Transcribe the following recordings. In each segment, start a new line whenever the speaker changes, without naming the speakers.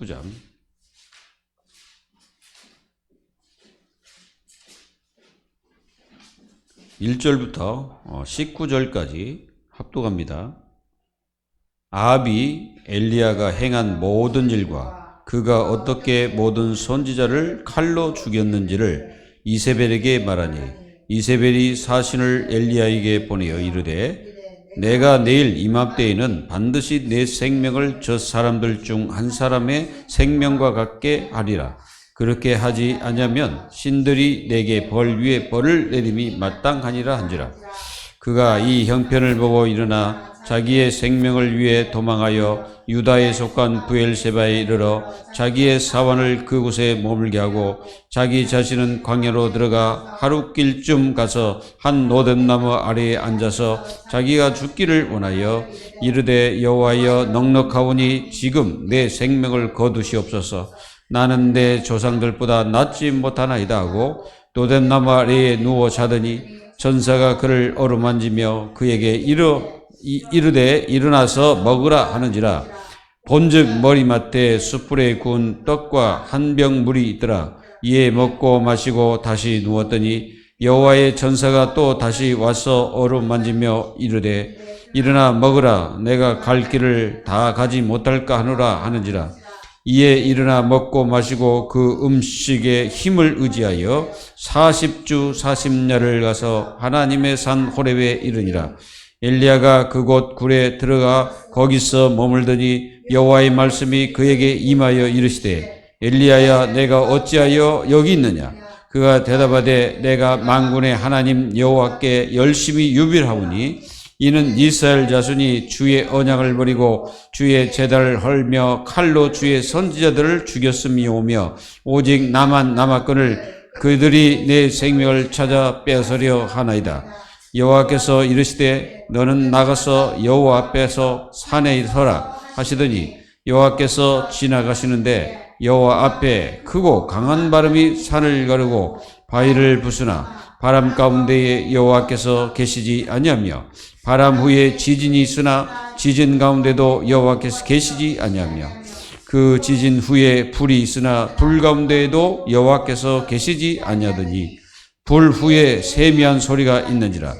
19장 1절부터 19절까지 합독합니다. 아합이 엘리야가 행한 모든 일과 그가 어떻게 모든 선지자를 칼로 죽였는지를 이세벨에게 말하니 이세벨이 사신을 엘리야에게 보내어 이르되 내가 내일 이맘때에는 반드시 내 생명을 저 사람들 중 한 사람의 생명과 같게 하리라. 그렇게 하지 아니하면 신들이 내게 벌 위에 벌을 내림이 마땅하니라 한지라. 그가 이 형편을 보고 일어나 자기의 생명을 위해 도망하여 유다에 속한 브엘세바에 이르러 자기의 사환을 그곳에 머물게 하고 자기 자신은 광야로 들어가 하룻길쯤 가서 한 노뎀나무 아래에 앉아서 자기가 죽기를 원하여 이르되 여호와여 넉넉하오니 지금 내 생명을 거두시옵소서. 나는 내 조상들보다 낫지 못하나이다 하고 노뎀나무 아래에 누워 자더니 천사가 그를 어루만지며 그에게 이르되 일어나서 먹으라 하는지라. 본즉 머리맡에 숯불에 구운 떡과 한 병 물이 있더라. 이에 먹고 마시고 다시 누웠더니 여호와의 천사가 또 다시 와서 어루만지며 이르되 일어나 먹으라. 내가 갈 길을 다 가지 못할까 하노라 하는지라. 이에 일어나 먹고 마시고 그 음식의 힘을 의지하여 40주 40야를 가서 하나님의 산 호렙에 이르니라. 엘리야가 그곳 굴에 들어가 거기서 머물더니 여호와의 말씀이 그에게 임하여 이르시되 엘리야야 내가 어찌하여 여기 있느냐. 그가 대답하되 내가 만군의 하나님 여호와께 열심히 유별하오니 이는 이스라엘 자손이 주의 언약을 버리고 주의 제단을 헐며 칼로 주의 선지자들을 죽였음이오며 오직 나만 남았거늘 그들이 내 생명을 찾아 빼앗으려 하나이다. 여호와께서 이르시되 너는 나가서 여호와 앞에서 산에 서라 하시더니 여호와께서 지나가시는데 여호와 앞에 크고 강한 바람이 산을 가르고 바위를 부수나 바람 가운데에 여호와께서 계시지 아니하며 바람 후에 지진이 있으나 지진 가운데도 여호와께서 계시지 아니하며 그 지진 후에 불이 있으나 불 가운데에도 여호와께서 계시지 아니하더니 불 후에 세미한 소리가 있는지라.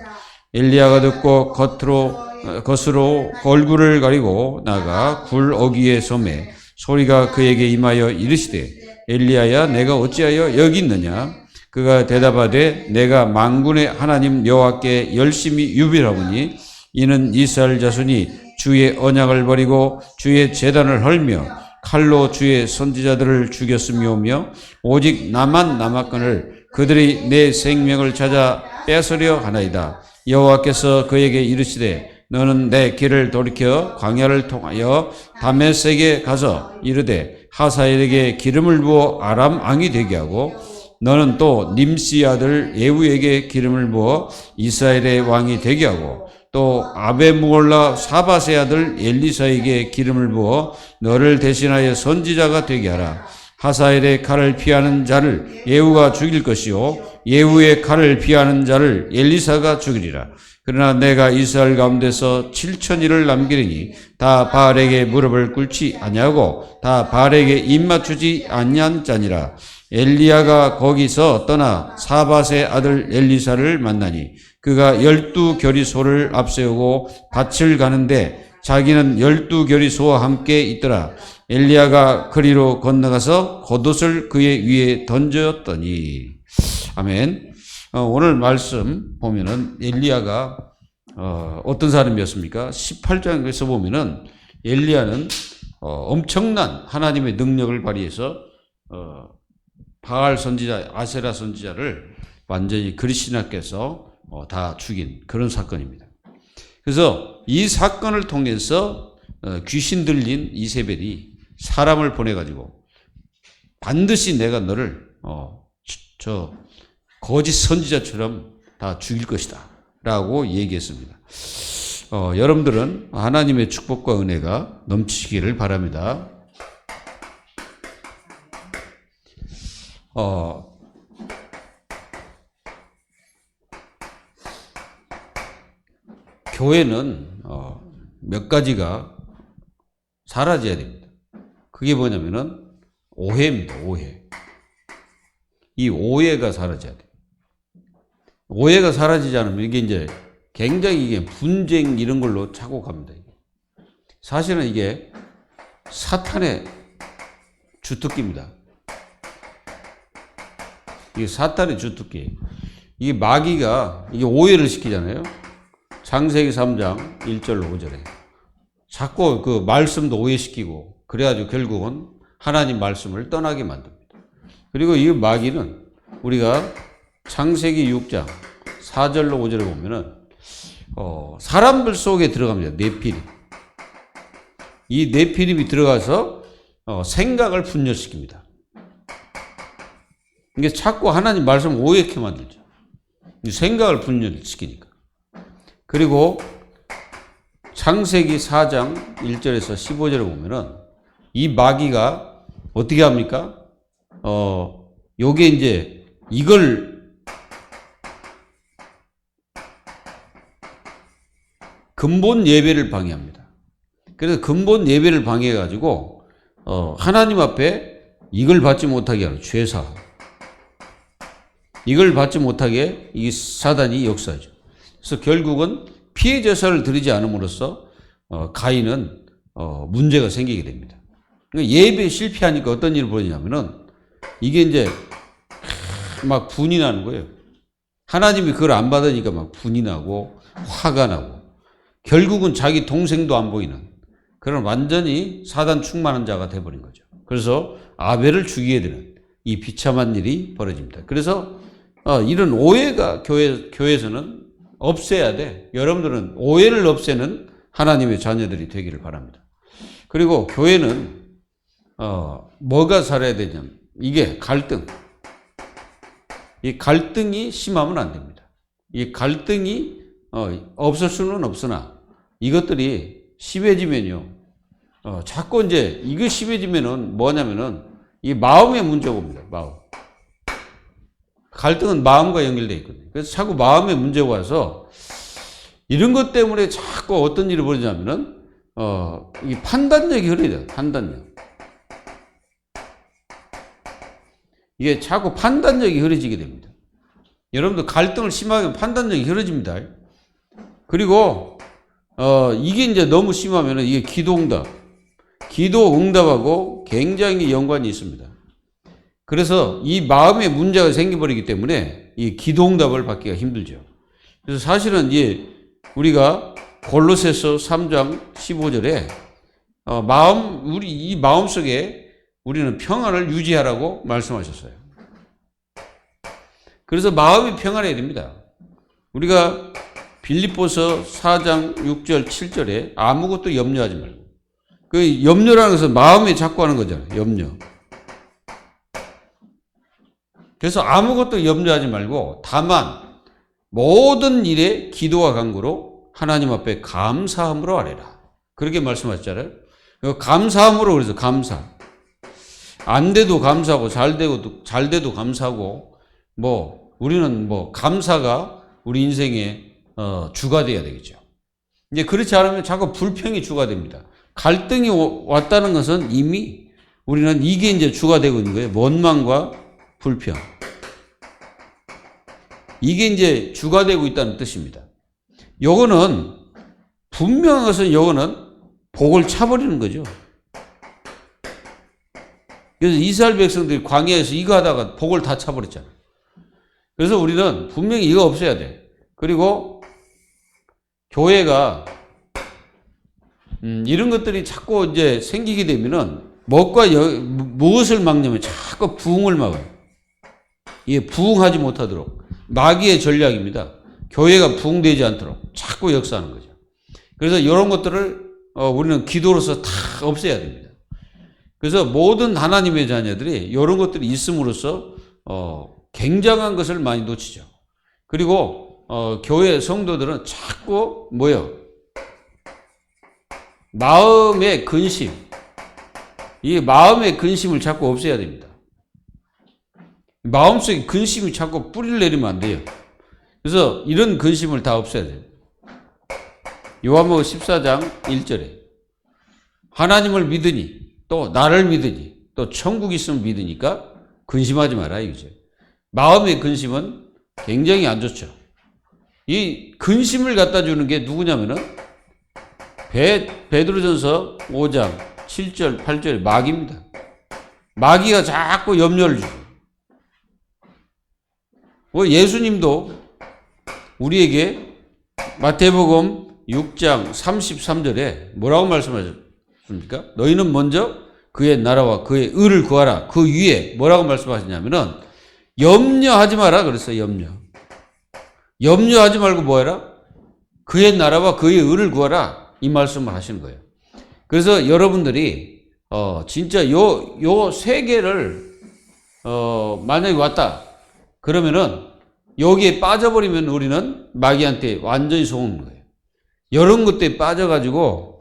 엘리야가 듣고 겉으로 얼굴을 가리고 나가 굴 어귀에 소매 소리가 그에게 임하여 이르시되 엘리야야 내가 어찌하여 여기 있느냐. 그가 대답하되 내가 만군의 하나님 여호와께 열심히 유별하오니 이는 이스라엘 자손이 주의 언약을 버리고 주의 제단을 헐며 칼로 주의 선지자들을 죽였음이오며 오직 나만 남았거늘 그들이 내 생명을 찾아 뺏으려 하나이다. 여호와께서 그에게 이르시되 너는 내 길을 돌이켜 광야를 통하여 다메섹에 가서 이르되 하사엘에게 기름을 부어 아람 왕이 되게 하고 너는 또 님시 아들 예후에게 기름을 부어 이스라엘의 왕이 되게 하고 또 아베무올라 사밧의 아들 엘리사에게 기름을 부어 너를 대신하여 선지자가 되게 하라. 하사엘의 칼을 피하는 자를 예후가 죽일 것이요 예후의 칼을 피하는 자를 엘리사가 죽이리라. 그러나 내가 이스라엘 가운데서 7,000일을 남기리니 다 바알에게 무릎을 꿇지 아니하고 다 바알에게 입맞추지 아니한 자니라. 엘리야가 거기서 떠나 사밧의 아들 엘리사를 만나니 그가 12결의 소를 앞세우고 밭을 가는데 자기는 12결의 소와 함께 있더라. 엘리야가 그리로 건너가서 겉옷을 그의 위에 던졌더니 아멘. 오늘 말씀 보면은 엘리야가 어떤 사람이었습니까? 18장에서 보면은 엘리야는 엄청난 하나님의 능력을 발휘해서 바알 선지자, 아세라 선지자를 완전히 그리스도께서 다 죽인 그런 사건입니다. 그래서 이 사건을 통해서 귀신 들린 이세벨이 사람을 보내가지고 반드시 내가 너를 저 거짓 선지자처럼 다 죽일 것이다 라고 얘기했습니다. 여러분들은 하나님의 축복과 은혜가 넘치기를 바랍니다. 교회는 몇 가지가 사라져야 됩니다. 그게 뭐냐면은 오해입니다. 오해. 이 오해가 사라져야 돼요. 오해가 사라지지 않으면 이게 이제 굉장히 이게 분쟁 이런 걸로 차고 갑니다. 사실은 이게 사탄의 주특기입니다. 이게 사탄의 주특기. 이게 마귀가 이게 오해를 시키잖아요. 창세기 3장 1절로 5절에. 자꾸 그 말씀도 오해시키고 그래가지고 결국은 하나님 말씀을 떠나게 만듭니다. 그리고 이 마귀는 우리가 창세기 6장 4절로 5절에 보면은 사람들 속에 들어갑니다. 네피림. 이 네피림이 들어가서 생각을 분열시킵니다. 이게 자꾸 하나님 말씀 오해케 만들죠. 생각을 분열시키니까. 그리고 창세기 4장 1절에서 15절에 보면은 이 마귀가 어떻게 합니까? 요게 이제 이걸 근본 예배를 방해합니다. 그래서 근본 예배를 방해해가지고 하나님 앞에 이걸 받지 못하게 하는 죄사. 이걸 받지 못하게 이 사단이 역사하죠. 그래서 결국은 피해 제사를 드리지 않음으로써 가인은 문제가 생기게 됩니다. 그러니까 예배에 실패하니까 어떤 일이 벌어지냐면은 이게 이제 막 분이 나는 거예요. 하나님이 그걸 안 받으니까 막 분이 나고 화가 나고 결국은 자기 동생도 안 보이는 그런 완전히 사단 충만한 자가 돼버린 거죠. 그래서 아벨을 죽이게 되는 이 비참한 일이 벌어집니다. 그래서 이런 오해가 교회에서는 없애야 돼. 여러분들은 오해를 없애는 하나님의 자녀들이 되기를 바랍니다. 그리고 교회는 뭐가 살아야 되냐면 이게 갈등. 이 갈등이 심하면 안 됩니다. 이 갈등이 없을 수는 없으나 이것들이 심해지면요. 자꾸 이제 이거 심해지면은 뭐냐면은 이 마음의 문제가 옵니다. 마음. 갈등은 마음과 연결되어 있거든요. 그래서 자꾸 마음의 문제가 와서 이런 것 때문에 자꾸 어떤 일이 벌어지냐면은 이 판단력이 흐려져요. 판단력. 이게 자꾸 판단력이 흐려지게 됩니다. 여러분들 갈등을 심하게 하면 판단력이 흐려집니다. 그리고 이게 이제 너무 심하면 이게 기도 응답하고 굉장히 연관이 있습니다. 그래서 이 마음에 문제가 생겨버리기 때문에 이 기도 응답을 받기가 힘들죠. 그래서 사실은 이제 우리가 골로새서 3장 15절에 이 마음 속에 우리는 평안을 유지하라고 말씀하셨어요. 그래서 마음이 평안해야 됩니다. 우리가 빌립보서 4장 6절 7절에 아무것도 염려하지 말고. 그 염려라는 것은 마음에 자꾸 하는 거잖아요. 염려. 그래서 아무것도 염려하지 말고 다만 모든 일에 기도와 간구로 하나님 앞에 감사함으로 아뢰라. 그렇게 말씀하셨잖아요. 감사함으로 그래서 감사. 안 돼도 감사하고 잘 돼도 감사하고 우리는 감사가 우리 인생의 주가 돼야 되겠죠. 이제 그렇지 않으면 자꾸 불평이 주가 됩니다. 갈등이 왔다는 것은 이미 우리는 이게 이제 주가 되고 있는 거예요. 원망과 불평. 이게 이제 주가 되고 있다는 뜻입니다. 요거는 분명한 것은 요거는 복을 차버리는 거죠. 그래서 이스라엘 백성들이 광야에서 이거 하다가 복을 다 차버렸잖아요. 그래서 우리는 분명히 이거 없어야 돼. 그리고 교회가 이런 것들이 자꾸 이제 생기게 되면은 무엇을 막냐면 자꾸 부흥을 막아요. 이게 부흥하지 못하도록 마귀의 전략입니다. 교회가 부흥되지 않도록 자꾸 역사하는 거죠. 그래서 이런 것들을 우리는 기도로서 다 없애야 됩니다. 그래서 모든 하나님의 자녀들이 이런 것들이 있음으로써 굉장한 것을 많이 놓치죠. 그리고 교회 성도들은 자꾸 마음의 근심, 이 마음의 근심을 자꾸 없애야 됩니다. 마음속에 근심이 자꾸 뿌리를 내리면 안 돼요. 그래서 이런 근심을 다 없애야 돼요. 요한복음 14장 1절에 하나님을 믿으니 또 나를 믿으니 또 천국 있으면 믿으니까 근심하지 마라 이거죠. 마음의 근심은 굉장히 안 좋죠. 이 근심을 갖다 주는 게 누구냐면은 베드로전서 5장 7절 8절의 마귀입니다. 마귀가 자꾸 염려를 주고, 예수님도 우리에게 마태복음 6장 33절에 뭐라고 말씀하셨습니까? 너희는 먼저 그의 나라와 그의 의를 구하라. 그 위에 뭐라고 말씀하셨냐면은 염려하지 마라 그랬어요. 염려하지 말고 뭐 해라? 그의 나라와 그의 의를 구하라. 이 말씀을 하시는 거예요. 그래서 여러분들이 진짜 요 세 개를 만약에 왔다 그러면은 여기에 빠져버리면 우리는 마귀한테 완전히 속는 거예요. 이런 것들에 빠져가지고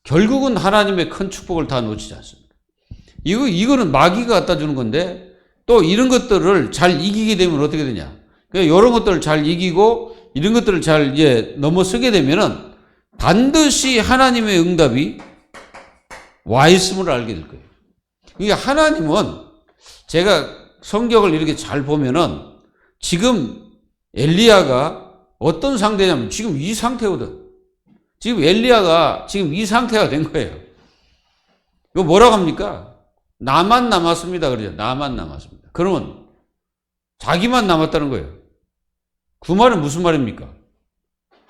결국은 하나님의 큰 축복을 다 놓치지 않습니다. 이거는 마귀가 갖다 주는 건데, 또 이런 것들을 잘 이기게 되면 어떻게 되냐? 그러니까 이런 것들을 잘 이기고 이런 것들을 잘 이제 넘어서게 되면은 반드시 하나님의 응답이 와 있음을 알게 될 거예요. 그러니까 하나님은, 제가 성경을 이렇게 잘 보면은 지금 엘리야가 어떤 상태냐면 지금 이 상태거든. 지금 엘리야가 지금 이 상태가 된 거예요. 이거 뭐라고 합니까? 나만 남았습니다. 그러죠. 나만 남았습니다. 그러면 자기만 남았다는 거예요. 그 말은 무슨 말입니까?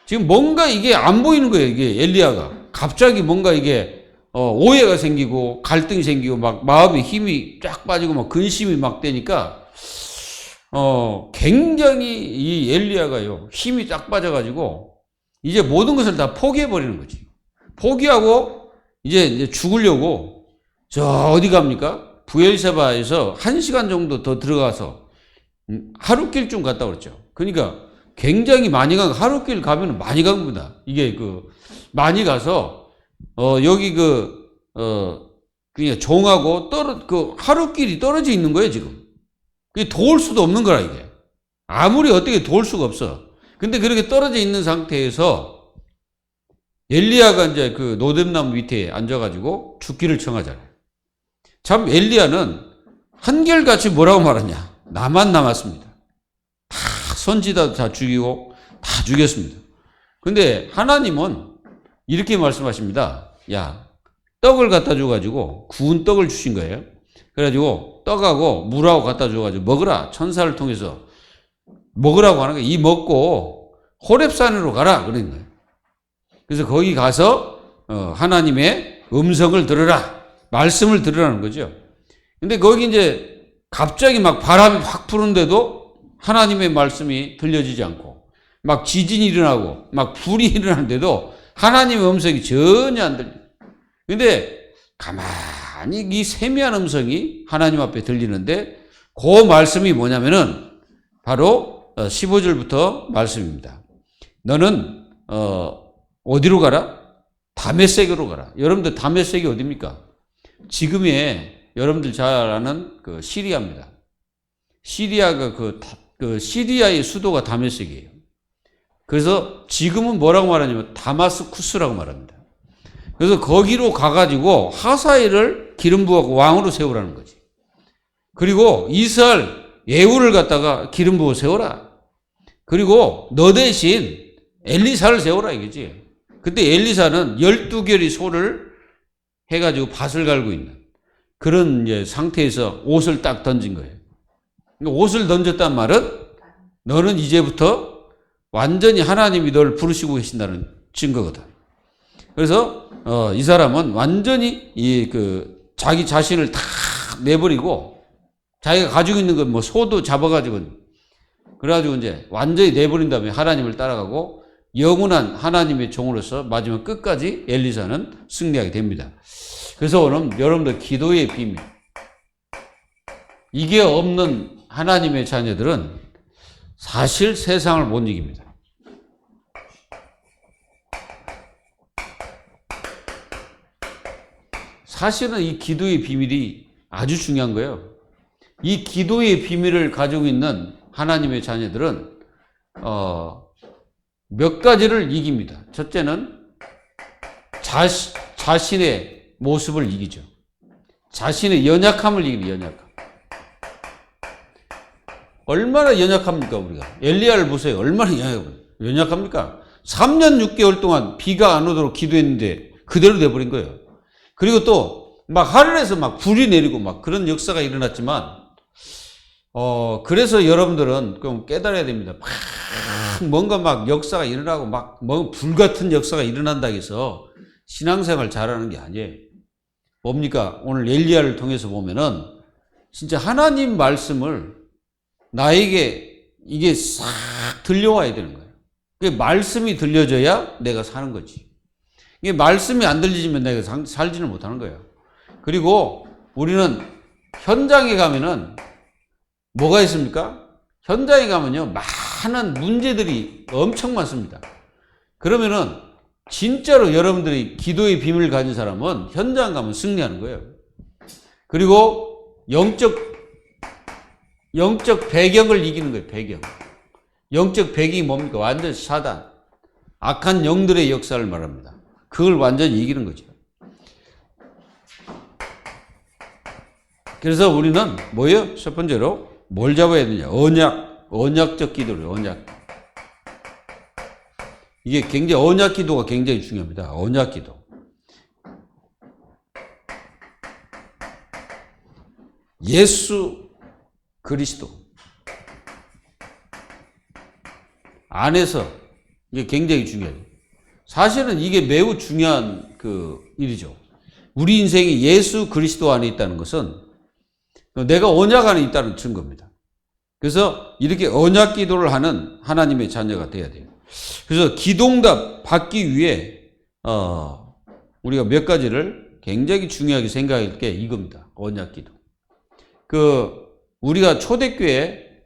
지금 뭔가 이게 안 보이는 거예요. 이게 엘리야가 갑자기 뭔가 이게 오해가 생기고 갈등이 생기고 막 마음에 힘이 쫙 빠지고 막 근심이 막 되니까 굉장히 이 엘리야가요 힘이 쫙 빠져가지고 이제 모든 것을 다 포기해 버리는 거지. 포기하고 이제 죽으려고 저 어디 갑니까? 부엘세바에서 1시간 정도 더 들어가서 하룻길쯤 갔다 그랬죠. 그러니까 굉장히 많이 간, 하룻길 가면 많이 간 겁니다. 이게 많이 가서 여기 그냥 종하고 하룻길이 떨어져 있는 거예요, 지금. 그게 도울 수도 없는 거라, 이게. 아무리 어떻게 도울 수가 없어. 근데 그렇게 떨어져 있는 상태에서 엘리야가 이제 그 노뎀나무 밑에 앉아가지고 죽기를 청하잖아요. 참, 엘리야는 한결같이 뭐라고 말하냐. 나만 남았습니다. 다 선지자 다 죽이고 다 죽였습니다. 근데 하나님은 이렇게 말씀하십니다. 야, 떡을 갖다 줘가지고 구운 떡을 주신 거예요. 그래가지고 떡하고 물하고 갖다 줘가지고 먹으라. 천사를 통해서 먹으라고 하는 거예요. 이 먹고 호렙산으로 가라. 그런 거예요. 그래서 거기 가서 하나님의 음성을 들으라. 말씀을 들으라는 거죠. 근데 거기 이제 갑자기 막 바람이 확 부는데도 하나님의 말씀이 들려지지 않고 막 지진이 일어나고 막 불이 일어나는데도 하나님의 음성이 전혀 안 들려요. 근데 가만히 이 세미한 음성이 하나님 앞에 들리는데 그 말씀이 뭐냐면은 바로 15절부터 말씀입니다. 너는 어디로 가라? 다메섹으로 가라. 여러분들 다메섹이 어디입니까? 지금의 여러분들 잘 아는 그 시리아입니다. 시리아가 그 시리아의 수도가 다메섹이에요. 그래서 지금은 뭐라고 말하냐면 다마스쿠스라고 말합니다. 그래서 거기로 가가지고 하사엘을 기름 부어서 왕으로 세우라는 거지. 그리고 이스라엘 예후를 갖다가 기름 부어 세워라. 그리고 너 대신 엘리사를 세워라 이거지. 그때 엘리사는 12결의 소를 해가지고 밭을 갈고 있는 그런 이제 상태에서 옷을 딱 던진 거예요. 그러니까 옷을 던졌단 말은 너는 이제부터 완전히 하나님이 널 부르시고 계신다는 증거거든. 그래서 이 사람은 완전히 자기 자신을 다 내버리고 자기가 가지고 있는 건 뭐 소도 잡아가지고 그래가지고 이제 완전히 내버린 다음에 하나님을 따라가고 영원한 하나님의 종으로서 마지막 끝까지 엘리사는 승리하게 됩니다. 그래서 오늘 여러분들 기도의 비밀, 이게 없는 하나님의 자녀들은 사실 세상을 못 이깁니다. 사실은 이 기도의 비밀이 아주 중요한 거예요. 이 기도의 비밀을 가지고 있는 하나님의 자녀들은 몇 가지를 이깁니다. 첫째는 자신의 모습을 이기죠. 자신의 연약함을 이기는 연약함. 얼마나 연약합니까, 우리가? 엘리야를 보세요. 얼마나 연약합니까? 3년 6개월 동안 비가 안 오도록 기도했는데 그대로 돼버린 거예요. 그리고 또 막 하늘에서 막 불이 내리고 막 그런 역사가 일어났지만, 그래서 여러분들은 좀 깨달아야 됩니다. 막 뭔가 막 역사가 일어나고 막 뭐 불같은 역사가 일어난다 해서 신앙생활 잘하는 게 아니에요. 뭡니까? 오늘 엘리야를 통해서 보면은 진짜 하나님 말씀을 나에게 이게 싹 들려와야 되는 거예요. 그게 말씀이 들려줘야 내가 사는 거지. 이게 말씀이 안 들리면 내가 살지는 못하는 거예요. 그리고 우리는 현장에 가면은 뭐가 있습니까? 현장에 가면요, 많은 문제들이 엄청 많습니다. 그러면은 진짜로 여러분들이 기도의 비밀을 가진 사람은 현장 가면 승리하는 거예요. 그리고 영적 배경을 이기는 거예요, 배경. 영적 배경이 뭡니까? 완전 사단. 악한 영들의 역사를 말합니다. 그걸 완전히 이기는 거죠. 그래서 우리는 뭐예요? 첫 번째로 뭘 잡아야 되냐? 언약적 기도를, 언약. 이게 굉장히, 언약 기도가 굉장히 중요합니다. 언약 기도. 예수 그리스도 안에서 이게 굉장히 중요해요. 사실은 이게 매우 중요한 일이죠. 우리 인생이 예수 그리스도 안에 있다는 것은 내가 언약 안에 있다는 증거입니다. 그래서 이렇게 언약 기도를 하는 하나님의 자녀가 돼야 돼요. 그래서 기도응답 받기 위해 우리가 몇 가지를 굉장히 중요하게 생각할 게 이겁니다. 언약 기도. 우리가 초대교회,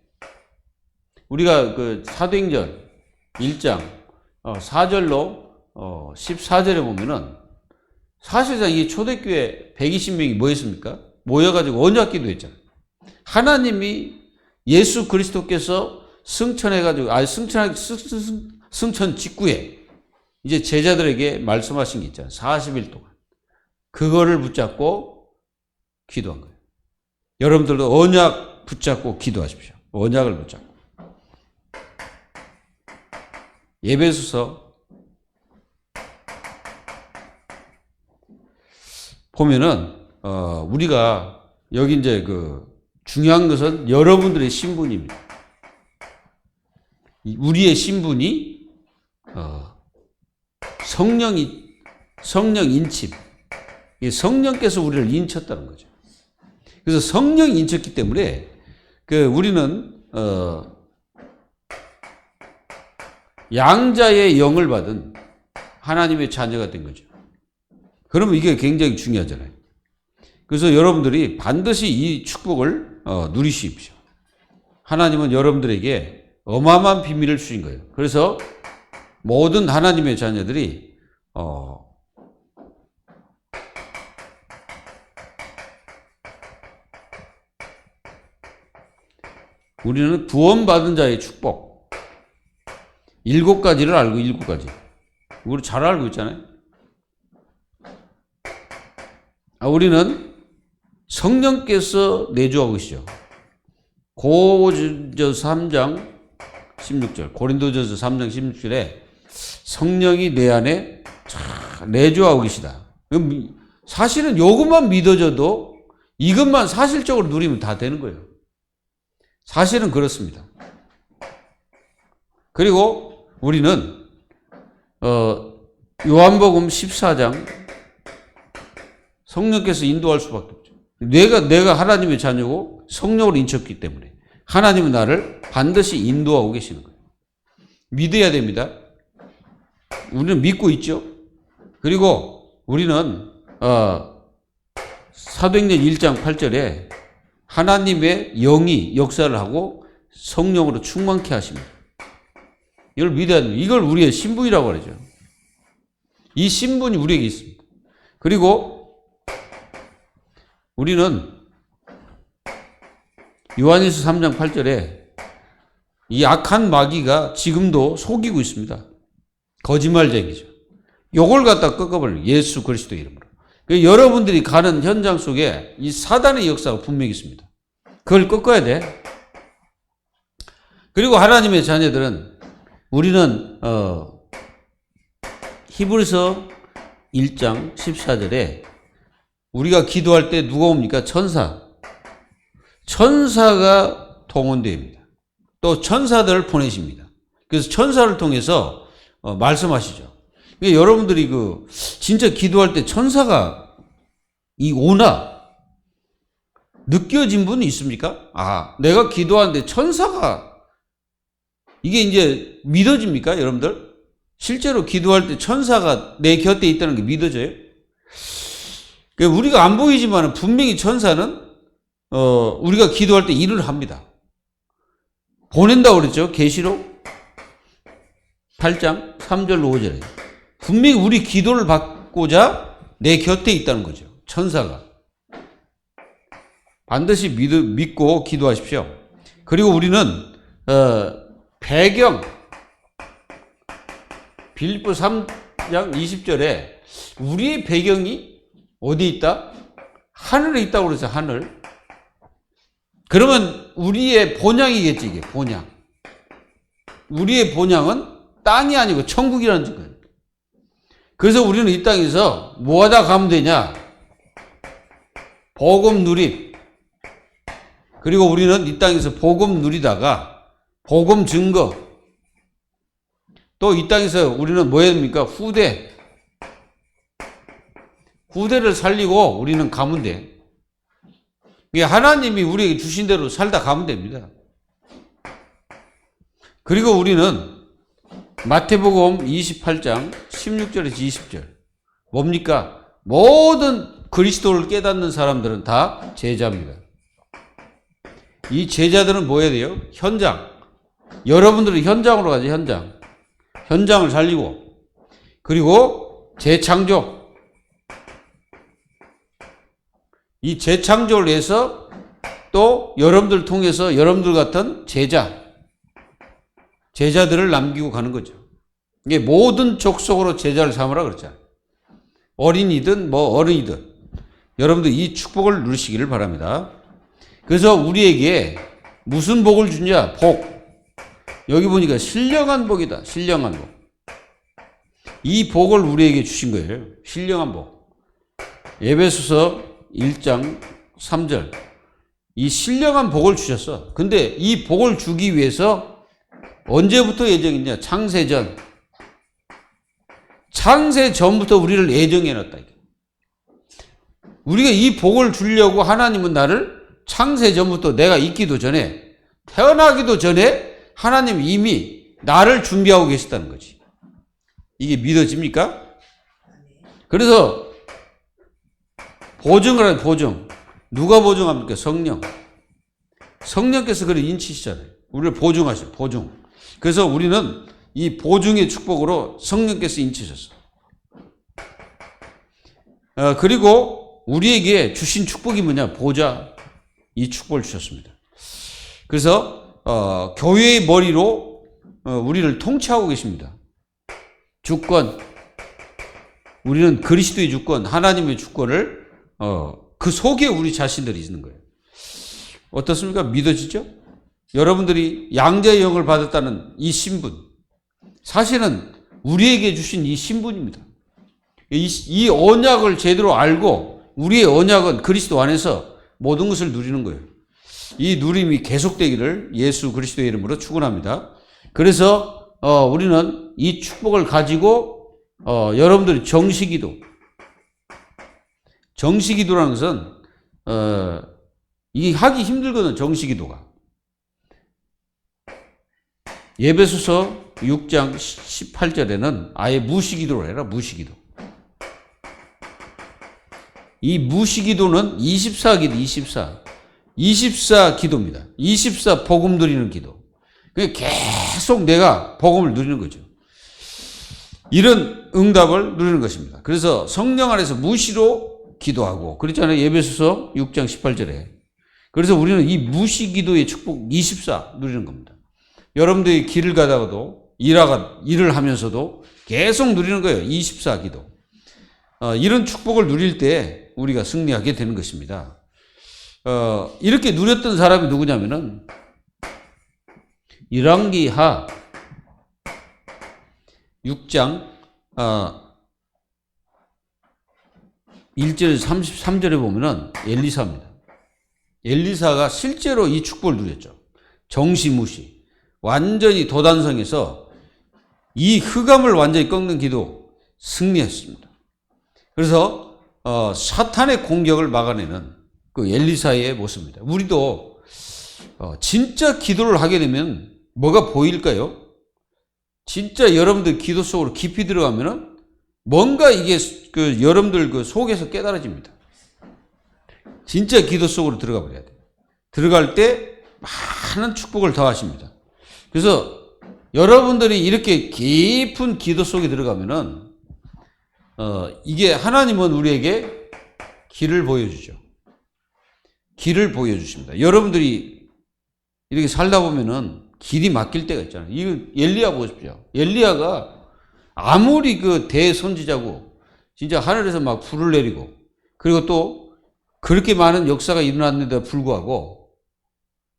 우리가 사도행전 1장 4절로 14절에 보면은 사실상 이 초대교회 120명이 뭐 했습니까? 모여가지고 언약 기도 했잖아요. 하나님이 예수 그리스도께서 승천해가지고, 승천 직후에 이제 제자들에게 말씀하신 게 있잖아요. 40일 동안. 그거를 붙잡고 기도한 거예요. 여러분들도 언약 붙잡고 기도하십시오. 언약을 붙잡고. 에베소서 보면은 우리가 여기 이제 중요한 것은 여러분들의 신분입니다. 우리의 신분이 성령 인침. 성령께서 우리를 인쳤다는 거죠. 그래서 성령이 인쳤기 때문에 우리는 양자의 영을 받은 하나님의 자녀가 된 거죠. 그러면 이게 굉장히 중요하잖아요. 그래서 여러분들이 반드시 이 축복을 누리십시오. 하나님은 여러분들에게 어마어마한 비밀을 주신 거예요. 그래서 모든 하나님의 자녀들이 우리는 구원받은 자의 축복 7가지를 알고 7가지. 우리 잘 알고 있잖아요. 우리는 성령께서 내주하고 계시죠. 고린도전서 3장 16절, 고린도전서 3장 16절에 성령이 내 안에 내주하고 계시다. 사실은 요것만 믿어져도 이것만 사실적으로 누리면 다 되는 거예요. 사실은 그렇습니다. 그리고 우리는 요한복음 14장 성령께서 인도할 수밖에 없죠. 내가 하나님의 자녀고 성령으로 인쳤기 때문에 하나님은 나를 반드시 인도하고 계시는 거예요. 믿어야 됩니다. 우리는 믿고 있죠. 그리고 우리는 사도행전 1장 8절에 하나님의 영이 역사를 하고 성령으로 충만케 하십니다. 이걸 믿어야 됩니다. 이걸 우리의 신분이라고 그러죠. 이 신분이 우리에게 있습니다. 그리고 우리는 요한일서 3장 8절에 이 악한 마귀가 지금도 속이고 있습니다. 거짓말쟁이죠. 요걸 갖다 꺾어버려요. 예수 그리스도 이름으로. 여러분들이 가는 현장 속에 이 사단의 역사가 분명히 있습니다. 그걸 꺾어야 돼. 그리고 하나님의 자녀들은 우리는 히브리서 1장 14절에 우리가 기도할 때 누가 옵니까? 천사가 동원됩니다. 또 천사들을 보내십니다. 그래서 천사를 통해서 말씀하시죠. 그러니까 여러분들이 진짜 기도할 때 천사가 오나 느껴진 분이 있습니까? 내가 기도하는데 천사가 이게 이제 믿어집니까, 여러분들? 실제로 기도할 때 천사가 내 곁에 있다는 게 믿어져요? 그러니까 우리가 안 보이지만 분명히 천사는 우리가 기도할 때 일을 합니다. 보낸다고 그랬죠? 계시록 8장 3절로 5절에 분명히 우리 기도를 받고자 내 곁에 있다는 거죠. 천사가. 반드시 믿고 기도하십시오. 그리고 우리는 배경 빌립보 3장 20절에 우리의 배경이 어디 있다? 하늘에 있다고 그래서 하늘. 그러면 우리의 본향이겠지, 이게 본향. 우리의 본향은 땅이 아니고 천국이라는 거예요. 그래서 우리는 이 땅에서 뭐 하다 가면 되냐? 복음 누림. 그리고 우리는 이 땅에서 복음 누리다가 복음 증거. 또 이 땅에서 우리는 뭐 해야 됩니까? 후대를 살리고 우리는 가면 돼. 하나님이 우리에게 주신 대로 살다 가면 됩니다. 그리고 우리는 마태복음 28장 16절에서 20절. 뭡니까? 모든 그리스도를 깨닫는 사람들은 다 제자입니다. 이 제자들은 뭐 해야 돼요? 현장. 여러분들은 현장으로 가죠, 현장. 현장을 살리고. 그리고 재창조. 이 재창조를 위해서 또 여러분들 통해서 여러분들 같은 제자들을 남기고 가는 거죠. 이게 모든 족속으로 제자를 삼으라 그랬잖아요. 어린이든 어른이든 여러분들 이 축복을 누리시기를 바랍니다. 그래서 우리에게 무슨 복을 주냐? 복. 여기 보니까 신령한 복이다. 신령한 복. 이 복을 우리에게 주신 거예요. 신령한 복. 에베소서 1장 3절. 이 신령한 복을 주셨어. 근데 이 복을 주기 위해서 언제부터 예정했냐? 창세전. 창세전부터 우리를 예정해놨다. 우리가 이 복을 주려고 하나님은 나를 창세전부터 내가 있기도 전에, 태어나기도 전에 하나님 이미 나를 준비하고 계셨다는 거지. 이게 믿어집니까? 그래서 보증을 하는 보증. 누가 보증합니까? 성령. 성령께서 그를 인치시잖아요. 우리를 보증하셔. 보증. 그래서 우리는 이 보증의 축복으로 성령께서 인치셨어. 그리고 우리에게 주신 축복이 뭐냐? 보좌. 이 축복을 주셨습니다. 그래서 교회의 머리로 우리를 통치하고 계십니다. 주권. 우리는 그리스도의 주권, 하나님의 주권을 그 속에 우리 자신들이 있는 거예요. 어떻습니까? 믿어지죠? 여러분들이 양자의 영을 받았다는 이 신분, 사실은 우리에게 주신 이 신분입니다. 이 언약을 제대로 알고 우리의 언약은 그리스도 안에서 모든 것을 누리는 거예요. 이 누림이 계속되기를 예수 그리스도의 이름으로 축원합니다. 그래서 우리는 이 축복을 가지고 여러분들이 정시기도라는 것은 이게 하기 힘들거든. 정시기도가. 에베소서 6장 18절에는 아예 무시기도를 해라. 무시기도. 이 무시기도는 24기도, 24기도입니다. 24 복음 누리는 기도. 계속 내가 복음을 누리는 거죠. 이런 응답을 누리는 것입니다. 그래서 성령 안에서 무시로 기도하고 그렇잖아요. 에베소서 6장 18절에. 그래서 우리는 이 무시기도의 축복 24 누리는 겁니다. 여러분들이 길을 가다가도 일을 하면서도 계속 누리는 거예요. 24기도. 이런 축복을 누릴 때 우리가 승리하게 되는 것입니다. 이렇게 누렸던 사람이 누구냐면은 열왕기하 6장 1절 33절에 보면은 엘리사입니다. 엘리사가 실제로 이 축복을 누렸죠. 정시무시. 완전히 도단성에서 이 흑암을 완전히 꺾는 기도 승리했습니다. 그래서 사탄의 공격을 막아내는 그 엘리사의 모습입니다. 우리도 진짜 기도를 하게 되면 뭐가 보일까요? 진짜 여러분들 기도 속으로 깊이 들어가면은 뭔가 이게 그 여러분들 그 속에서 깨달아집니다. 진짜 기도 속으로 들어가 버려야 돼요. 들어갈 때 많은 축복을 더하십니다. 그래서 여러분들이 이렇게 깊은 기도 속에 들어가면은 이게 하나님은 우리에게 길을 보여주죠. 길을 보여주십니다. 여러분들이 이렇게 살다 보면은 길이 막힐 때가 있잖아요. 이거 엘리야 보십시오. 엘리야가 아무리 그 대선지자고 진짜 하늘에서 막 불을 내리고 그리고 또 그렇게 많은 역사가 일어났는데도 불구하고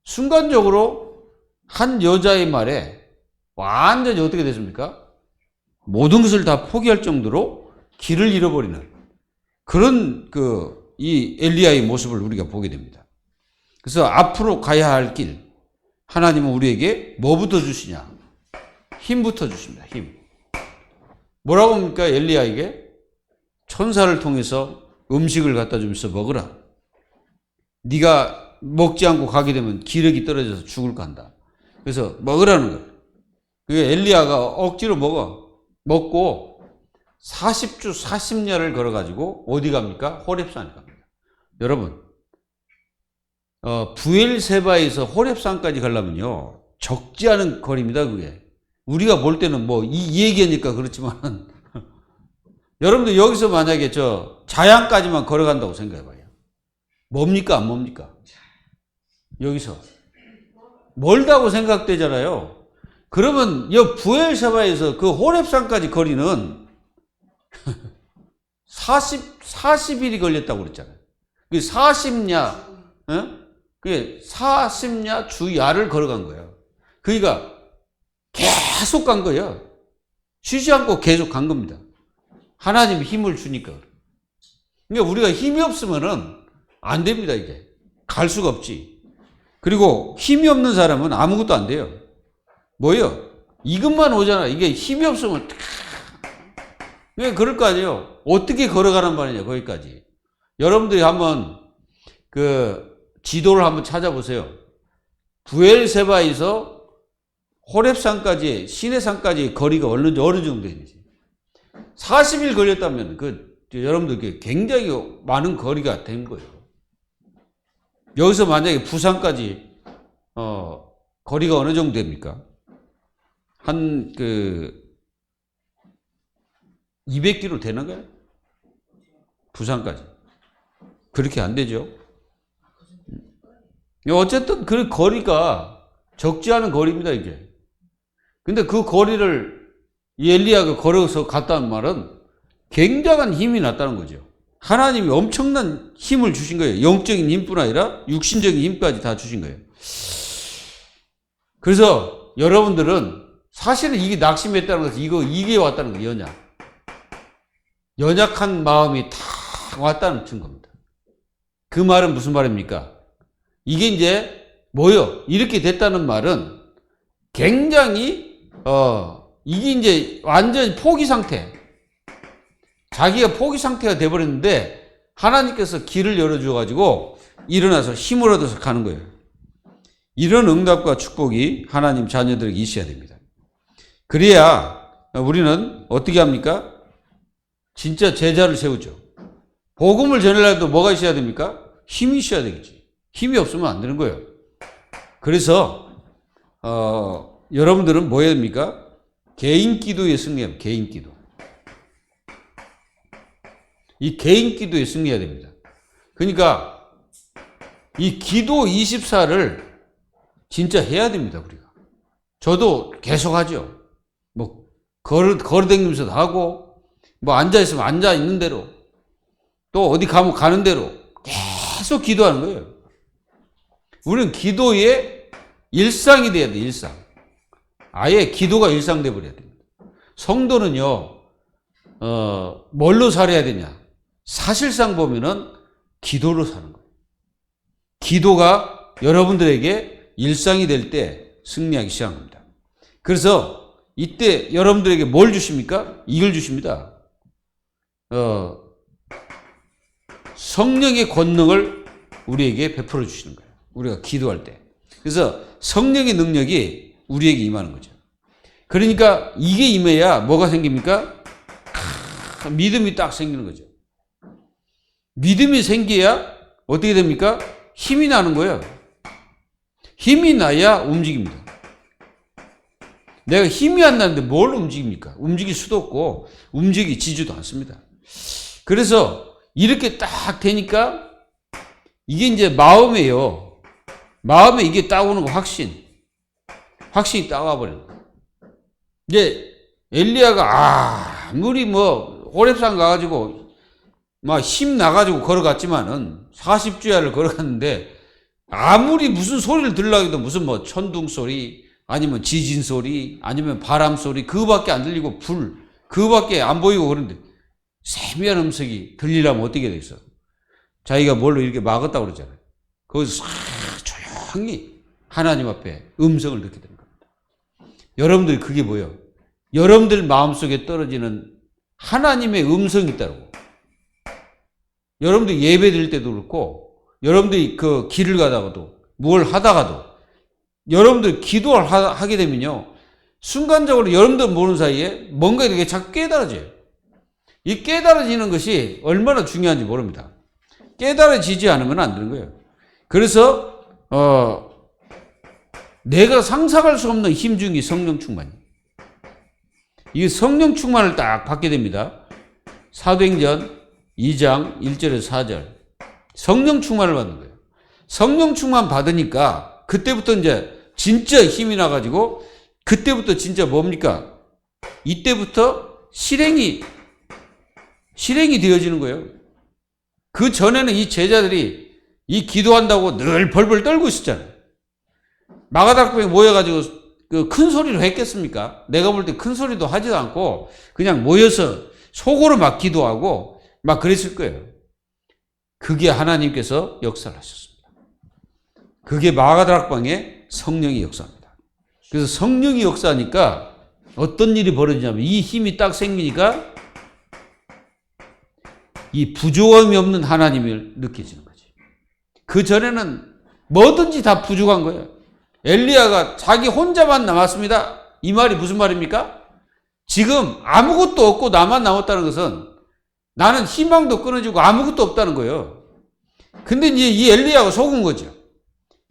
순간적으로 한 여자의 말에 완전히 어떻게 됐습니까? 모든 것을 다 포기할 정도로 길을 잃어버리는 그런 이 엘리야의 모습을 우리가 보게 됩니다. 그래서 앞으로 가야 할 길, 하나님은 우리에게 뭐부터 주시냐? 힘부터 주십니다. 힘. 뭐라고 합니까? 엘리야에게 천사를 통해서 음식을 갖다 주면서 먹으라. 네가 먹지 않고 가게 되면 기력이 떨어져서 죽을 거한다. 그래서 먹으라는 거예요. 그게 엘리야가 억지로 먹고 40주 40야를 걸어가지고 어디 갑니까? 호렙산에 갑니다. 여러분, 부엘세바에서 호렙산까지 가려면요 적지 않은 거리입니다. 그게 우리가 볼 때는 뭐 이 얘기하니까 그렇지만 여러분들 여기서 만약에 자양까지만 걸어간다고 생각해봐요. 뭡니까 안 뭡니까? 여기서 멀다고 생각되잖아요. 그러면 이 부엘세바에서 그 호렙산까지 거리는 40일이 걸렸다고 그랬잖아요. 그 40야, 그게 40야 주야를 걸어간 거예요. 그러니까 계속 간 거예요. 쉬지 않고 계속 간 겁니다. 하나님이 힘을 주니까. 그러니까 우리가 힘이 없으면은 안 됩니다, 이게. 갈 수가 없지. 그리고 힘이 없는 사람은 아무것도 안 돼요. 뭐예요? 이것만 오잖아. 이게 힘이 없으면 왜 그럴 거 아니에요? 어떻게 걸어가란 말이냐, 거기까지. 여러분들이 한번 지도를 한번 찾아보세요. 부엘세바에서 호렙산까지, 시내산까지 거리가 어느 정도 되는지. 40일 걸렸다면 여러분들 굉장히 많은 거리가 된 거예요. 여기서 만약에 부산까지 거리가 어느 정도 됩니까? 한 200km 되는 거예요? 부산까지. 그렇게 안 되죠. 어쨌든 그 거리가 적지 않은 거리입니다, 이게. 근데 그 거리를 엘리야가 걸어서 갔다는 말은 굉장한 힘이 났다는 거죠. 하나님이 엄청난 힘을 주신 거예요. 영적인 힘뿐 아니라 육신적인 힘까지 다 주신 거예요. 그래서 여러분들은 사실은 이게 낙심했다는 것은 이게 왔다는 거예요, 연약한 마음이 다 왔다는 증거입니다. 그 말은 무슨 말입니까? 이게 이제 이렇게 됐다는 말은 굉장히 이게 이제 완전히 포기 상태. 자기가 포기 상태가 돼버렸는데 하나님께서 길을 열어주어가지고 일어나서 힘을 얻어서 가는 거예요. 이런 응답과 축복이 하나님 자녀들에게 있어야 됩니다. 그래야 우리는 어떻게 합니까? 진짜 제자를 세우죠. 복음을 전하려도 뭐가 있어야 됩니까? 힘이 있어야 되겠지. 힘이 없으면 안 되는 거예요. 그래서 여러분들은 뭐 해야 됩니까? 개인 기도에 승리하면 개인 기도. 이 개인 기도에 승리해야 됩니다. 그러니까 이 기도 24를 진짜 해야 됩니다, 우리가. 저도 계속 하죠. 걸어다니면서도 하고 뭐 앉아있으면 앉아있는 대로, 또 어디 가면 가는 대로 계속 기도하는 거예요. 우리는 기도의 일상이 돼야 돼, 일상. 아예 기도가 일상돼 버려야 됩니다. 성도는요, 뭘로 살아야 되냐? 사실상 보면은 기도로 사는 거예요. 기도가 여러분들에게 일상이 될 때 승리하기 시작합니다. 그래서 이때 여러분들에게 뭘 주십니까? 이걸 주십니다. 성령의 권능을 우리에게 베풀어 주시는 거예요. 우리가 기도할 때. 그래서 성령의 능력이 우리에게 임하는 거죠. 그러니까 이게 임해야 뭐가 생깁니까? 믿음이 딱 생기는 거죠. 믿음이 생겨야 어떻게 됩니까? 힘이 나는 거예요. 힘이 나야 움직입니다. 내가 힘이 안 나는데 뭘 움직입니까? 움직일 수도 없고 움직이지도 않습니다. 그래서 이렇게 딱 되니까 이게 이제 마음이에요. 마음에 이게 딱 오는 거 확신이 딱 와버려요. 이제 엘리야가 아무리 뭐 호렙산 가가지고 막 힘 나가지고 걸어갔지만은 40주야를 걸어갔는데 아무리 무슨 소리를 들으려고 해도 무슨 뭐 천둥 소리 아니면 지진 소리 아니면 바람 소리 그거밖에 안 들리고 그거밖에 안 보이고 그런데 세미한 음성이 들리려면 어떻게 되겠어? 자기가 뭘로 이렇게 막았다고 그러잖아요. 거기서 싹 조용히 하나님 앞에 음성을 듣게 되는 겁니다. 여러분들이 그게 뭐예요? 여러분들 마음속에 떨어지는 하나님의 음성이 있다고. 여러분들이 예배 드릴 때도 그렇고 여러분들이 그 길을 가다가도 뭘 하다가도 여러분들이 기도를 하게 되면요. 순간적으로 여러분들 모르는 사이에 뭔가 이렇게 자꾸 깨달아져요. 이 깨달아지는 것이 얼마나 중요한지 모릅니다. 깨달아지지 않으면 안 되는 거예요. 그래서 내가 상상할 수 없는 힘 중이 성령 충만이에요. 이 성령 충만을 딱 받게 됩니다. 사도행전 2장 1절에서 4절. 성령 충만을 받는 거예요. 성령 충만 받으니까 그때부터 이제 진짜 힘이 나가지고 그때부터 진짜 뭡니까? 이때부터 실행이 되어지는 거예요. 그 전에는 이 제자들이 이 기도한다고 늘 벌벌 떨고 있었잖아요. 마가다락방에 모여가지고 그 큰 소리로 했겠습니까? 내가 볼 때 큰 소리도 하지도 않고 그냥 모여서 속으로 막 기도하고 막 그랬을 거예요. 그게 하나님께서 역사를 하셨습니다. 그게 마가다락방에 성령이 역사합니다. 그래서 성령이 역사하니까 어떤 일이 벌어지냐면 이 힘이 딱 생기니까 이 부족함이 없는 하나님을 느껴지는 거지. 그 전에는 뭐든지 다 부족한 거예요. 엘리야가 자기 혼자만 남았습니다. 이 말이 무슨 말입니까? 지금 아무것도 없고 나만 남았다는 것은 나는 희망도 끊어지고 아무것도 없다는 거예요. 근데 이제 이 엘리야가 속은 거죠.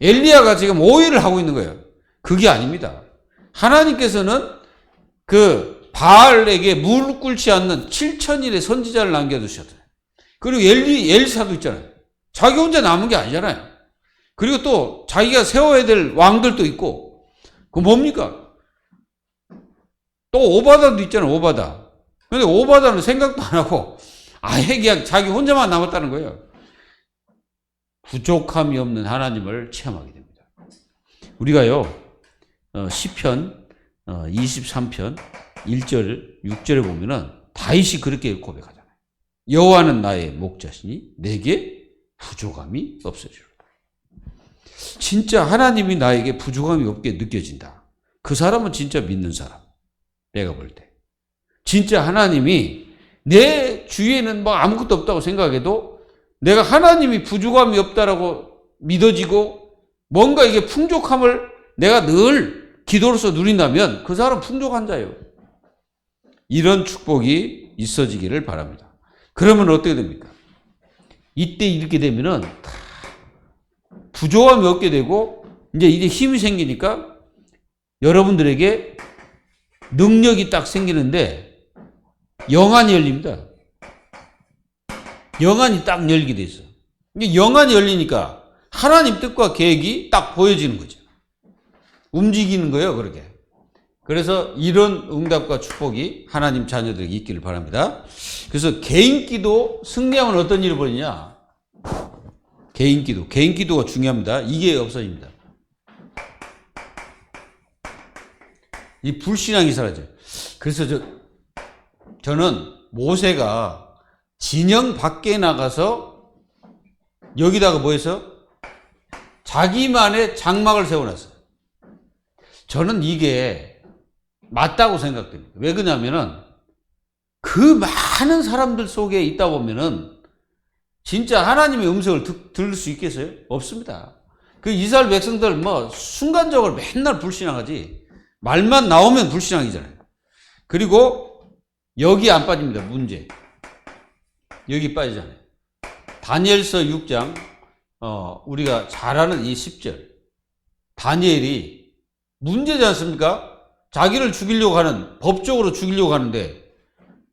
엘리야가 지금 오해를 하고 있는 거예요. 그게 아닙니다. 하나님께서는 그 바알에게 무릎 꿇지 않는 7,000일의 선지자를 남겨두셨어요. 그리고 엘사도 있잖아요. 자기 혼자 남은 게 아니잖아요. 그리고 또 자기가 세워야 될 왕들도 있고, 그 뭡니까? 또 오바다도 있잖아요, 오바다. 근데 오바다는 생각도 안 하고 아예 그냥 자기 혼자만 남았다는 거예요. 부족함이 없는 하나님을 체험하게 됩니다. 우리가요, 시편 23편 1절, 6절에 보면은 다윗이 그렇게 고백하잖아요. 여호와는 나의 목자시니 내게 부족함이 없어지리로다. 진짜 하나님이 나에게 부족함이 없게 느껴진다. 그 사람은 진짜 믿는 사람. 내가 볼 때. 진짜 하나님이 내 주위에는 뭐 아무것도 없다고 생각해도 내가 하나님이 부족함이 없다라고 믿어지고 뭔가 이게 풍족함을 내가 늘 기도로서 누린다면 그 사람 풍족한 자예요. 이런 축복이 있어지기를 바랍니다. 그러면 어떻게 됩니까? 이때 이렇게 되면은 부족함이 없게 되고 이제 힘이 생기니까 여러분들에게 능력이 딱 생기는데 영안이 열립니다. 영안이 딱 열게 돼 있어요. 영안이 열리니까 하나님 뜻과 계획이 딱 보여지는 거죠. 움직이는 거예요, 그렇게. 그래서 이런 응답과 축복이 하나님 자녀들에게 있기를 바랍니다. 그래서 개인기도 승리하면 어떤 일이 벌이냐? 개인기도가 중요합니다. 이게 없어집니다. 이 불신앙이 사라져요. 그래서 저는 모세가 진영 밖에 나가서 여기다가 뭐 해서 자기만의 장막을 세워놨어요. 저는 이게 맞다고 생각됩니다. 왜 그러냐면은 그 많은 사람들 속에 있다 보면은 진짜 하나님의 음성을 들을 수 있겠어요? 없습니다. 그 이스라엘 백성들 뭐 순간적으로 맨날 불신앙하지 말만 나오면 불신앙이잖아요. 그리고 여기 안 빠집니다. 문제. 여기 빠지잖아요. 다니엘서 6장 우리가 잘 아는 이 10절. 다니엘이 문제지 않습니까? 자기를 죽이려고 하는, 법적으로 죽이려고 하는데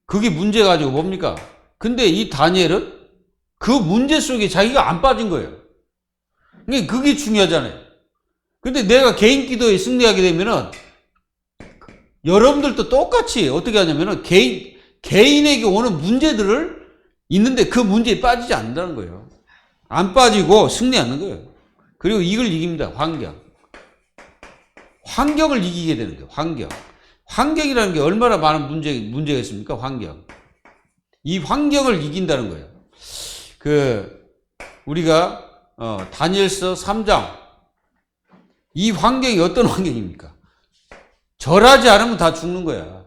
그게 문제 가지고 뭡니까? 근데 이 다니엘은 그 문제 속에 자기가 안 빠진 거예요. 그러니까 그게 중요하잖아요. 근데 내가 개인 기도에 승리하게 되면은 여러분들도 똑같이 어떻게 하냐면은 개인에게 오는 문제들을 있는데 그 문제에 빠지지 않는다는 거예요. 안 빠지고 승리하는 거예요. 그리고 이걸 이깁니다. 환경을 이기게 되는 거예요. 환경이라는 게 얼마나 많은 문제가 있습니까? 이 환경을 이긴다는 거예요. 우리가 다니엘서 3장 이 환경이 어떤 환경입니까? 절하지 않으면 다 죽는 거야.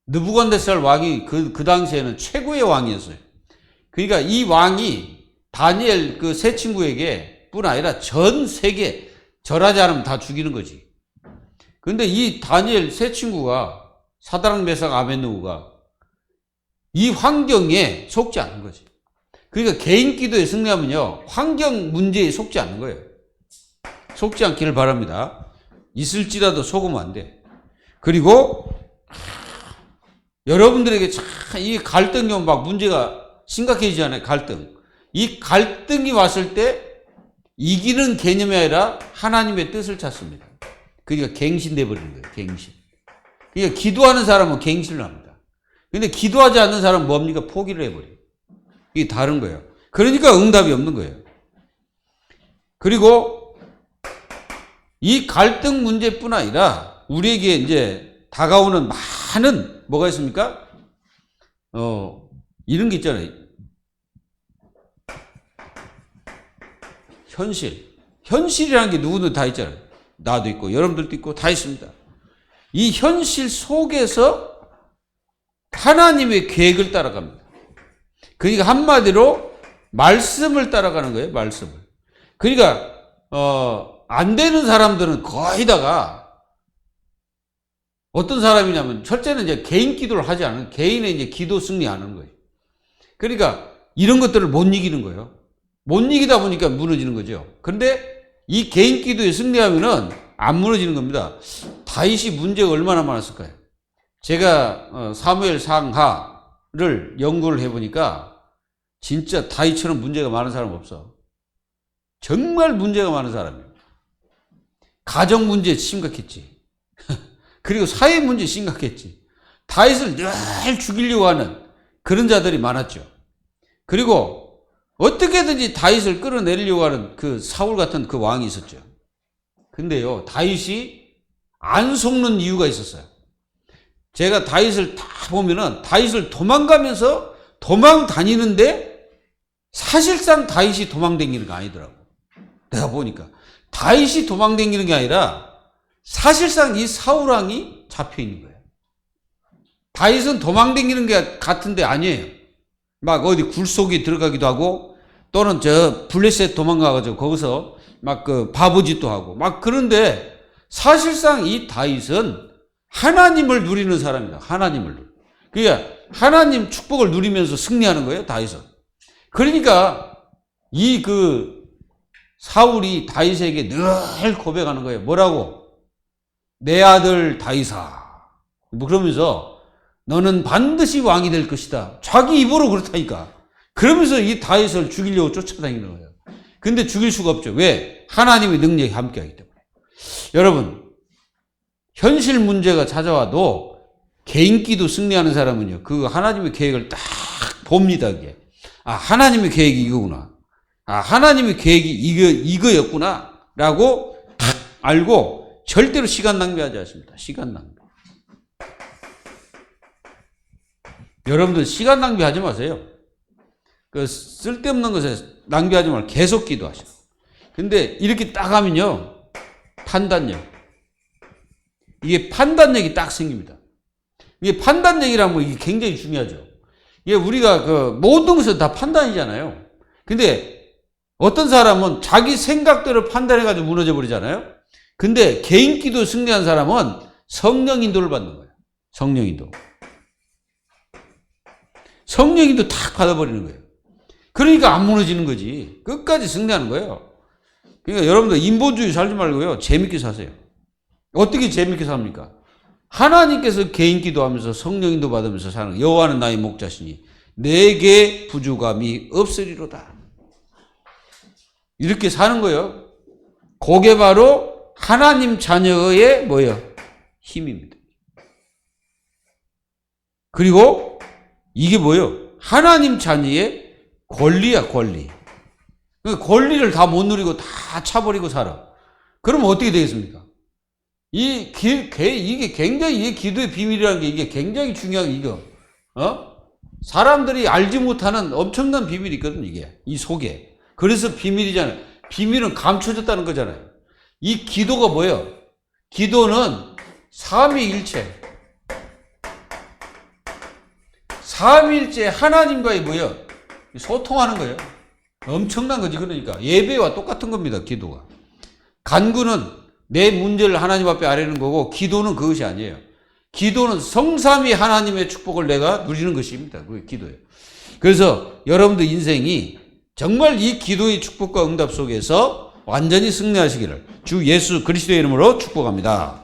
느부갓네살 왕이 그 당시에는 최고의 왕이었어요. 그러니까 이 왕이 다니엘 그 세 친구에게 뿐 아니라 전 세계 절하지 않으면 다 죽이는 거지. 근데 이 다니엘 세 친구가 사드락 메삭 아벳느고가 이 환경에 속지 않는 거지. 그러니까 개인 기도에 승리하면요 환경 문제에 속지 않는 거예요. 속지 않기를 바랍니다. 있을지라도 속으면 안 돼. 그리고 여러분들에게 참 이 갈등이 오면 막 문제가 심각해지잖아요. 이 갈등이 왔을 때 이기는 개념이 아니라 하나님의 뜻을 찾습니다. 그러니까 갱신돼 버리는 거예요. 갱신. 그러니까 기도하는 사람은 갱신을 합니다. 근데 기도하지 않는 사람은 뭡니까? 포기를 해버려요. 이게 다른 거예요. 그러니까 응답이 없는 거예요. 그리고 이 갈등 문제뿐 아니라 우리에게 이제 다가오는 많은 뭐가 있습니까? 이런 게 있잖아요. 현실이라는 게 누구든 다 있잖아요. 나도 있고 여러분들도 있고 다 있습니다. 이 현실 속에서 하나님의 계획을 따라갑니다. 그러니까 한마디로 말씀을 따라가는 거예요. 말씀을. 그러니까 안 되는 사람들은 거의 다가 어떤 사람이냐면 첫째는 이제 개인 기도를 하지 않은 개인의 이제 기도 승리하는 거예요. 그러니까 이런 것들을 못 이기는 거예요. 못 이기다 보니까 무너지는 거죠. 그런데 이 개인 기도에 승리하면은 안 무너지는 겁니다. 다윗이 문제가 얼마나 많았을까요? 제가 사무엘 상하를 연구를 해보니까 진짜 다윗처럼 문제가 많은 사람 없어. 정말 문제가 많은 사람이에요. 가정 문제 심각했지. 그리고 사회 문제 심각했지. 다윗을 늘 죽이려고 하는 그런 자들이 많았죠. 그리고 어떻게든지 다윗을 끌어내리려고 하는 그 사울 같은 그 왕이 있었죠. 근데요, 다윗이 안 속는 이유가 있었어요. 제가 다윗을 다 보면은 다윗을 도망가면서 도망 다니는데 사실상 다윗이 도망 다니는 거 아니더라고. 내가 보니까 다윗이 도망 다니는 게 아니라 사실상 이 사울 왕이 잡혀 있는 거예요. 다윗은 도망 다니는 게 같은데 아니에요. 막 어디 굴속에 들어가기도 하고 또는 저 블레셋 도망가가지고 거기서 막 그 바보짓도 하고 막 그런데 사실상 이 다윗은 하나님을 누리는 사람이다. 그러니까 하나님 축복을 누리면서 승리하는 거예요. 다윗은. 그러니까 이 사울이 다윗에게 늘 고백하는 거예요. 뭐라고? 내 아들 다윗아. 뭐 그러면서 너는 반드시 왕이 될 것이다. 자기 입으로 그렇다니까. 그러면서 이 다윗을 죽이려고 쫓아다니는 거예요. 근데 죽일 수가 없죠. 왜? 하나님의 능력이 함께하기 때문에. 여러분, 현실 문제가 찾아와도 개인기도 승리하는 사람은요, 그 하나님의 계획을 딱 봅니다, 그게. 아, 하나님의 계획이 이거구나. 아, 하나님의 계획이 이거였구나. 라고 딱 알고 절대로 시간 낭비하지 않습니다. 시간 낭비. 여러분들 시간 낭비하지 마세요. 그 쓸데없는 것에 낭비하지 말고 계속 기도하셔. 근데 이렇게 딱 하면요, 판단력. 이게 판단력이 딱 생깁니다. 이게 판단력이라는 거 이게 굉장히 중요하죠. 이게 우리가 그 모든 것은 다 판단이잖아요. 근데 어떤 사람은 자기 생각대로 판단해가지고 무너져 버리잖아요. 근데 개인 기도 승리한 사람은 성령 인도를 받는 거예요. 성령 인도. 성령 인도 탁 받아버리는 거예요. 그러니까 안 무너지는 거지. 끝까지 승리하는 거예요. 그러니까 여러분들 인본주의 살지 말고요, 재밌게 사세요. 어떻게 재밌게 삽니까? 하나님께서 개인 기도하면서 성령 인도 받으면서 사는 거예요. 여호와는 나의 목자시니 내게 부족함이 없으리로다. 이렇게 사는 거예요. 그게 바로 하나님 자녀의 뭐예요? 힘입니다. 그리고 이게 뭐예요? 하나님 자녀의 권리야, 권리. 그 권리를 다 못 누리고 다 차버리고 살아. 그러면 어떻게 되겠습니까? 이게 굉장히, 이 기도의 비밀이라는 게 이게 굉장히 중요한, 이거. 사람들이 알지 못하는 엄청난 비밀이 있거든, 이게. 이 속에. 그래서 비밀이잖아요. 비밀은 감춰졌다는 거잖아요. 이 기도가 뭐예요? 기도는 삼위일체. 삼위일체 하나님과의 뭐예요? 소통하는 거예요. 엄청난 거지. 그러니까 예배와 똑같은 겁니다. 기도가. 간구는 내 문제를 하나님 앞에 아뢰는 거고, 기도는 그것이 아니에요. 기도는 성삼위 하나님의 축복을 내가 누리는 것입니다. 그게 기도예요. 그래서 여러분들 인생이 정말 이 기도의 축복과 응답 속에서 완전히 승리하시기를 주 예수 그리스도의 이름으로 축복합니다.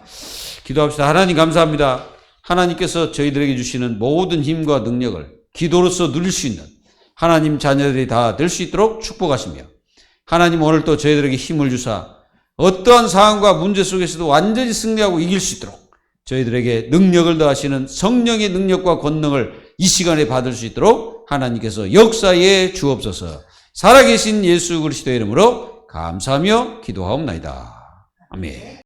기도합시다. 하나님 감사합니다. 하나님께서 저희들에게 주시는 모든 힘과 능력을 기도로서 누릴 수 있는 하나님 자녀들이 다 될 수 있도록 축복하시며, 하나님 오늘 또 저희들에게 힘을 주사 어떠한 상황과 문제 속에서도 완전히 승리하고 이길 수 있도록 저희들에게 능력을 더하시는 성령의 능력과 권능을 이 시간에 받을 수 있도록 하나님께서 역사에 주옵소서. 살아계신 예수 그리스도의 이름으로 감사하며 기도하옵나이다. 아멘.